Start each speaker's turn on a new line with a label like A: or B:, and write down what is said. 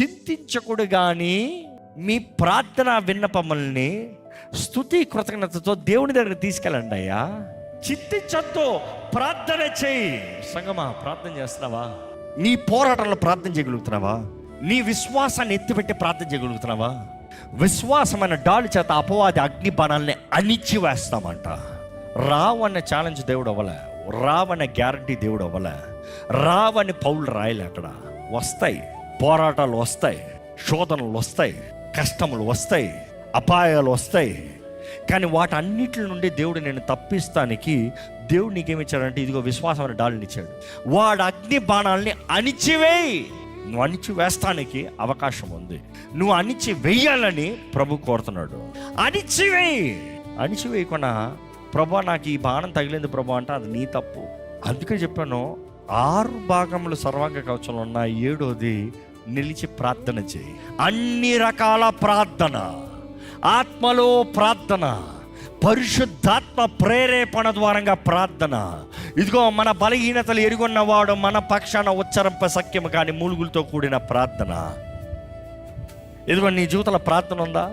A: చింతించకుడు గాని మీ ప్రార్థన విన్నపముల్ని స్తుతి కృతజ్ఞతతో దేవుని దగ్గరికి తీసుకెళ్ళండి అయ్యా. చింతించొద్దు, ప్రార్థన చేయి. సంగమా, ప్రార్థన చేస్తున్నావా? నీ పోరాటంలో ప్రార్థన చేయగలుగుతున్నావా? నీ విశ్వాసాన్ని ఎత్తిపెట్టి ప్రార్థన చేయగలుగుతున్నావా? విశ్వాసమైన డాలు చేత అపవాది అగ్ని బాణాలని అణిచివేస్తామంట. రావన్న ఛాలెంజ్ దేవుడు అవ్వలే, రావన్న గ్యారంటీ దేవుడు అవ్వలే, రావని పౌలు రాయలే. అక్కడ వస్తాయి, పోరాటాలు వస్తాయి, శోధనలు వస్తాయి, కష్టములు వస్తాయి, అపాయాలు వస్తాయి. కానీ వాటన్నిటి నుండి దేవుడు నేను తప్పిస్తానికి దేవుడు నీకేమిచ్చాడంటే ఇదిగో విశ్వాసం అనే డాల్ని ఇచ్చాడు. వాడు అగ్ని బాణాలని అణిచివేయి. నువ్వు అణిచి వేస్తానికి అవకాశం ఉంది. నువ్వు అణిచి వేయాలని ప్రభు కోరుతున్నాడు. అణిచివేయకుండా ప్రభు నాకు ఈ బాణం తగిలింది ప్రభు అంటే అది నీ తప్పు. అందుకే చెప్పాను, 6 భాగములు సర్వాంగ కవచంలో ఉన్న 7వది నిలిచి ప్రార్థన చేయి. అన్ని రకాల ప్రార్థన, ఆత్మలో ప్రార్థన, పరిశుద్ధాత్మ ప్రేరేపణ ద్వారంగా ప్రార్థన. ఇదిగో మన బలహీనతలు ఎరుగున్నవాడు మన పక్షాన ఉచ్చరింప సఖ్యము కానీ మూలుగులతో కూడిన ప్రార్థన. ఇదిగో నీ జీవితంలో ప్రార్థన ఉందా?